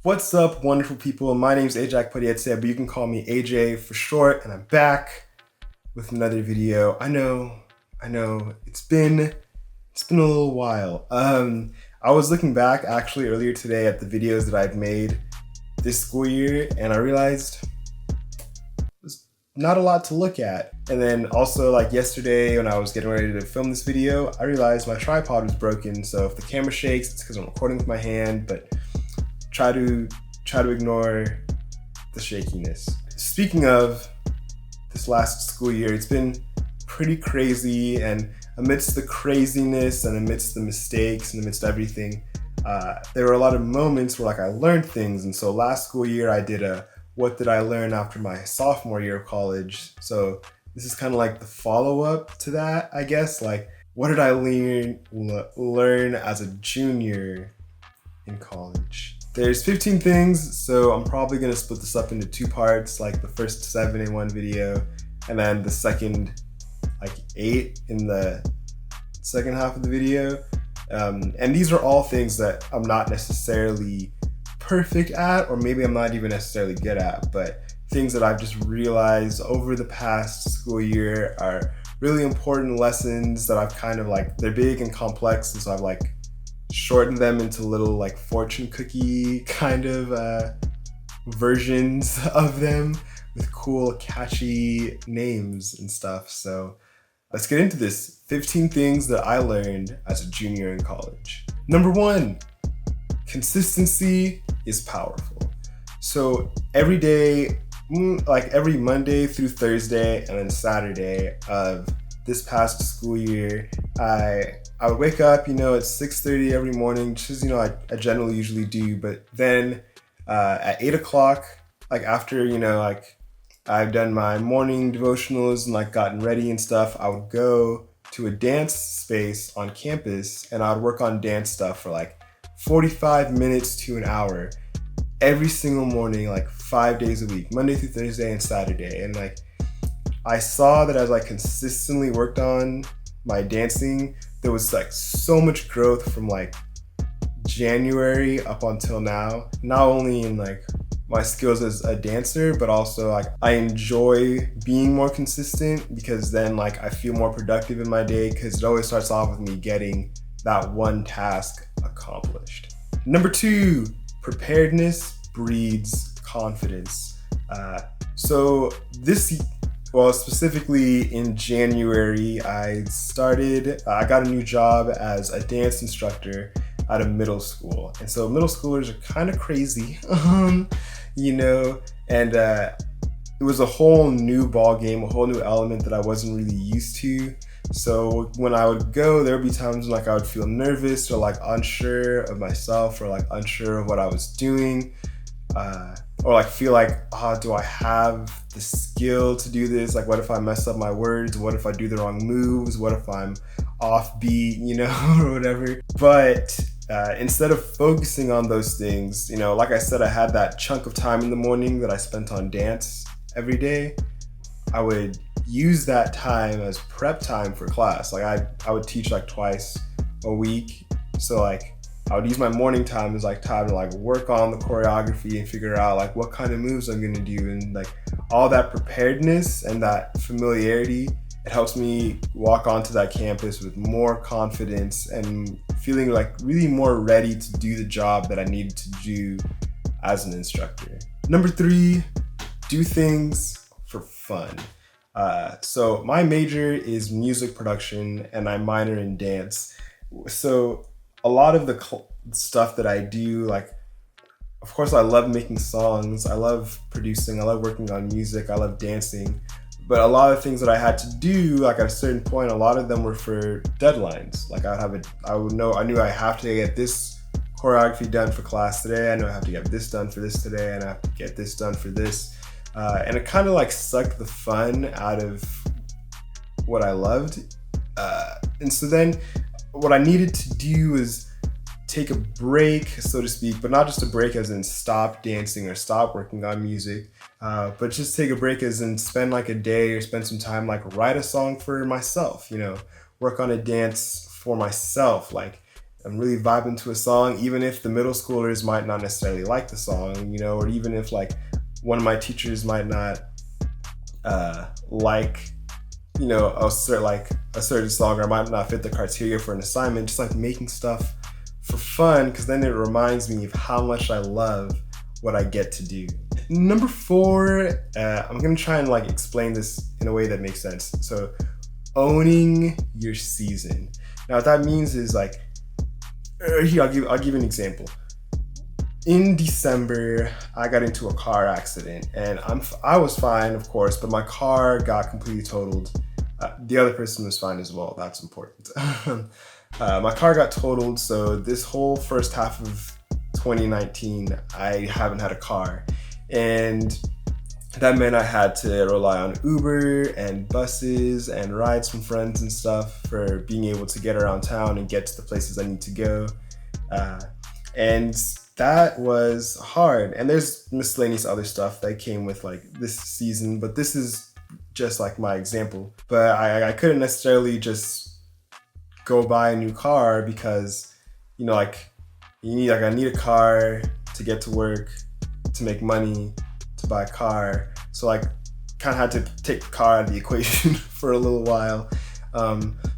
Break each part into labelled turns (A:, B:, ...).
A: What's up, wonderful people? My name is AJ Akpodiete, but you can call me AJ for short, and I'm back with another video. I know, it's been a little while. I was looking back actually earlier today at the videos that I've made this school year, and I realized there's not a lot to look at. And then also, like yesterday when I was getting ready to film this video, I realized my tripod was broken. So if the camera shakes, it's because I'm recording with my hand, but try to ignore the shakiness. Speaking of this last school year, it's been pretty crazy, and amidst the craziness and amidst the mistakes and amidst everything, there were a lot of moments where I learned things. And so last school year I did a what did I learn after my sophomore year of college. So this is kind of like the follow-up to that, I guess. Like, what did I learn as a junior in college? There's 15 things, so I'm probably gonna split this up into two parts, like the first 7 in one video, and then the second 8 in the second half of the video. And these are all things that I'm not necessarily perfect at, or maybe I'm not even necessarily good at, but things that I've just realized over the past school year are really important lessons that I've kind of they're big and complex, and so I've shortened them into little fortune cookie kind of versions of them with cool catchy names and stuff. So let's get into this. 15 things that I learned as a junior in college. Number 1, consistency is powerful. So every day, every Monday through Thursday and then Saturday of this past school year, I would wake up, at 6:30 every morning, just as, I generally usually do. But then at 8 o'clock, after, I've done my morning devotionals and gotten ready and stuff, I would go to a dance space on campus and I would work on dance stuff for 45 minutes to an hour every single morning, 5 days a week, Monday through Thursday and Saturday. And I saw that as I consistently worked on my dancing, there was so much growth from January up until now, not only in my skills as a dancer, but also I enjoy being more consistent, because then I feel more productive in my day, because it always starts off with me getting that one task accomplished. Number 2, preparedness breeds confidence. Specifically in January, I got a new job as a dance instructor at a middle school. And so middle schoolers are kind of crazy, and it was a whole new ball game, a whole new element that I wasn't really used to. So when I would go, there would be times when I would feel nervous or unsure of myself, or unsure of what I was doing, or feel do I have the skill to do this? What if I mess up my words? What if I do the wrong moves? What if I'm offbeat, or whatever? But instead of focusing on those things, like I said, I had that chunk of time in the morning that I spent on dance every day. I would use that time as prep time for class. I would teach twice a week. So I would use my morning time as time to work on the choreography and figure out what kind of moves I'm gonna do, and all that preparedness and that familiarity. It helps me walk onto that campus with more confidence and feeling really more ready to do the job that I needed to do as an instructor. Number 3, do things for fun. So my major is music production and I minor in dance. So a lot of the stuff that I do, of course I love making songs, I love producing, I love working on music, I love dancing. But a lot of things that I had to do, at a certain point, a lot of them were for deadlines. I knew I have to get this choreography done for class today, I know I have to get this done for this today, and I have to get this done for this. And it kind of sucked the fun out of what I loved. And so then what I needed to do is take a break, so to speak, but not just a break as in stop dancing or stop working on music, but just take a break as in spend a day or spend some time, write a song for myself, work on a dance for myself, I'm really vibing to a song, even if the middle schoolers might not necessarily like the song, you know, or even if like one of my teachers might not like, you know, a certain song, or might not fit the criteria for an assignment. Just like making stuff for fun, because then it reminds me of how much I love what I get to do. Number 4, I'm gonna try and like explain this in a way that makes sense. So owning your season. Now what that means is like, here, I'll give an example. In December, I got into a car accident, and I was fine, of course, but my car got completely totaled. The other person was fine as well. That's important. My car got totaled, so this whole first half of 2019, I haven't had a car, and that meant I had to rely on Uber and buses and rides from friends and stuff for being able to get around town and get to the places I need to go. And that was hard. And there's miscellaneous other stuff that came with like this season, but this is just like my example. But I couldn't necessarily just go buy a new car because, you know, like I need a car to get to work, to make money, to buy a car. So like kind of had to take the car out of the equation for a little while.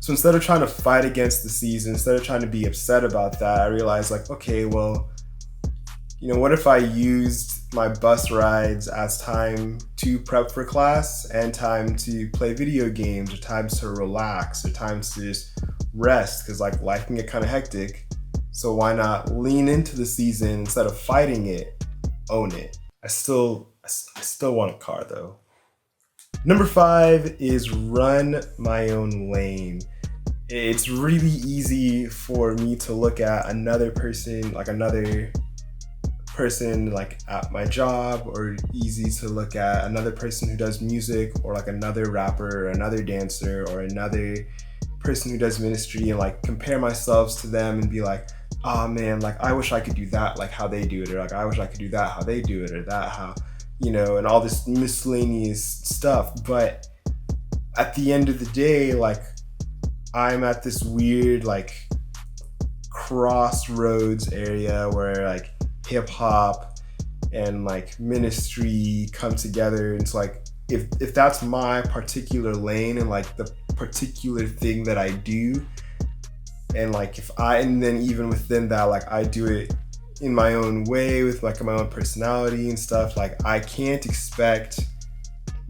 A: So instead of trying to fight against the season, instead of trying to be upset about that, I realized like, okay, well, you know, what if I used my bus rides as time to prep for class and time to play video games, or times to relax, or times to just rest, because like life can get kind of hectic. So why not lean into the season instead of fighting it, own it. I still want a car though. Number 5 is run my own lane. It's really easy for me to look at another person like at my job, or easy to look at another person who does music, or like another rapper, or another dancer, or another person who does ministry, and like compare myself to them and be like, oh man, like I wish I could do that like how they do it, or like I wish I could do that how they do it, or that how, you know, and all this miscellaneous stuff. But at the end of the day, like I'm at this weird like crossroads area where like hip hop and like ministry come together. And it's like, if that's my particular lane and like the particular thing that I do, and like and then even within that, like I do it in my own way with like my own personality and stuff, like I can't expect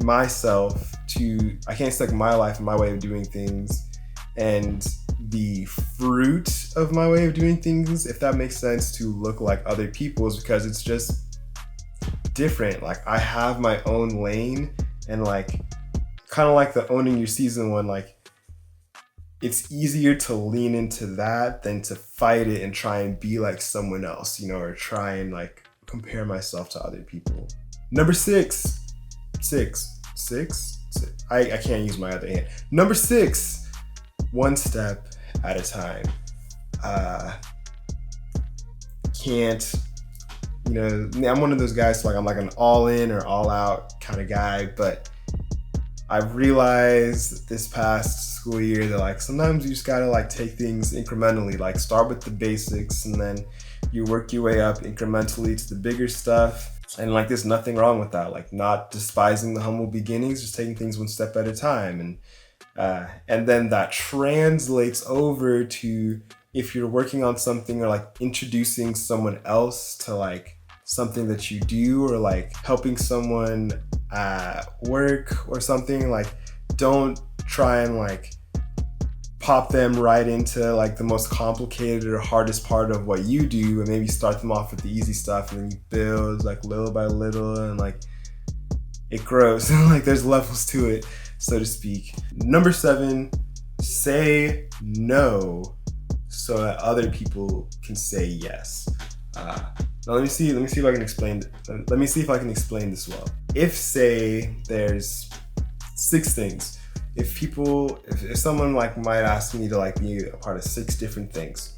A: my life and my way of doing things and the fruit of my way of doing things, if that makes sense, to look like other people's, because it's just different. Like I have my own lane, and like kind of like the owning your season one, like it's easier to lean into that than to fight it and try and be like someone else, you know, or try and like compare myself to other people. Number 6. I can't use my other hand. Number 6, one step at a time. You know, I'm one of those guys, so like I'm like an all in or all out kind of guy, but I've realized this past school year that like sometimes you just gotta like take things incrementally, like start with the basics and then you work your way up incrementally to the bigger stuff. And like there's nothing wrong with that, like not despising the humble beginnings, just taking things one step at a time. And then that translates over to if you're working on something or like introducing someone else to like something that you do, or like helping someone at work or something, like don't try and like pop them right into like the most complicated or hardest part of what you do, and maybe start them off with the easy stuff, and then you build like little by little, and like it grows. Like there's levels to it, so to speak. Number 7, say no so that other people can say yes. Now let me see if I can explain. Let me see if I can explain this well. If say there's 6 things, if someone like might ask me to like be a part of 6 different things,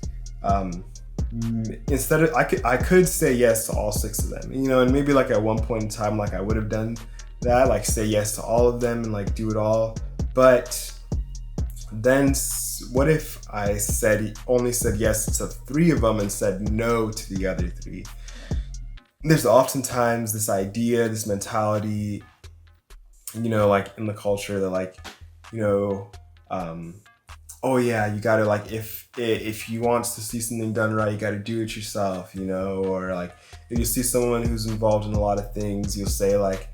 A: instead of I could say yes to all 6 of them, you know, and maybe like at one point in time, like I would have done that, like say yes to all of them and like do it all. But then what if I only said yes to 3 of them and said no to the other 3? There's oftentimes this idea, this mentality, you know, like in the culture that like, you know, oh yeah, you gotta like, if you want to see something done right, you gotta do it yourself, you know, or like if you see someone who's involved in a lot of things, you'll say like,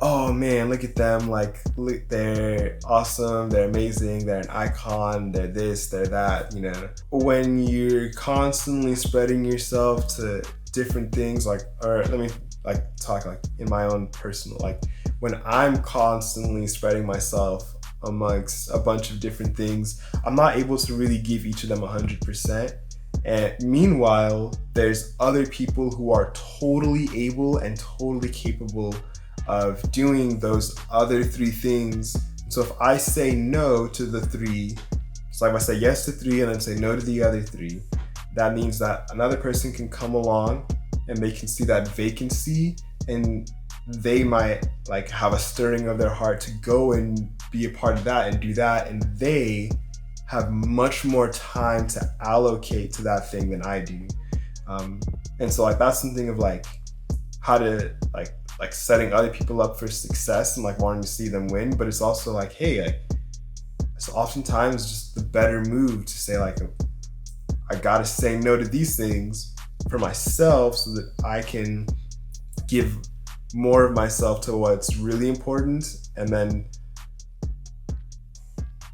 A: oh man, look at them, like look, they're awesome, they're amazing, they're an icon, they're this, they're that, you know. When you're constantly spreading yourself to different things, like, or let me like talk like in my own personal, like when I'm constantly spreading myself amongst a bunch of different things, I'm not able to really give each of them 100%. And meanwhile, there's other people who are totally able and totally capable of doing those other 3 things. So if I say no to the 3, so if I say yes to 3 and then say no to the other 3, that means that another person can come along and they can see that vacancy and they might like have a stirring of their heart to go and be a part of that and do that, and they have much more time to allocate to that thing than I do. And so like that's something of like how to like setting other people up for success and like wanting to see them win, but it's also like, hey, like, it's oftentimes just the better move to say like, I gotta say no to these things for myself so that I can give more of myself to what's really important. And then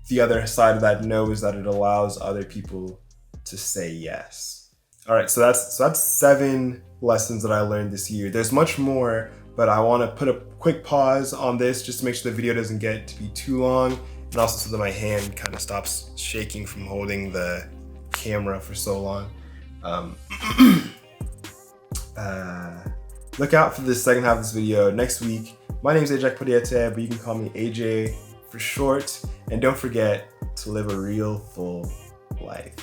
A: the other side of that no is that it allows other people to say yes. All right, so that's 7 lessons that I learned this year. There's much more, but I want to put a quick pause on this just to make sure the video doesn't get to be too long, and also so that my hand kind of stops shaking from holding the camera for so long. Look out for the second half of this video next week. My name is AJ Akpodiete, but you can call me AJ for short. And don't forget to live a real full life.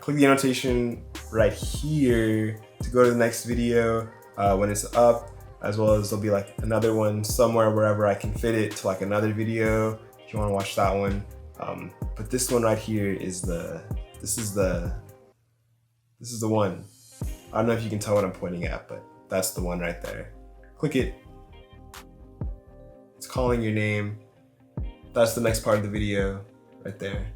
A: Click the annotation right here to go to the next video when it's up, as well as there'll be like another one somewhere wherever I can fit it to like another video if you want to watch that one. But this one right here is this is the one. I don't know if you can tell what I'm pointing at, but that's the one right there. Click it. It's calling your name. That's the next part of the video right there.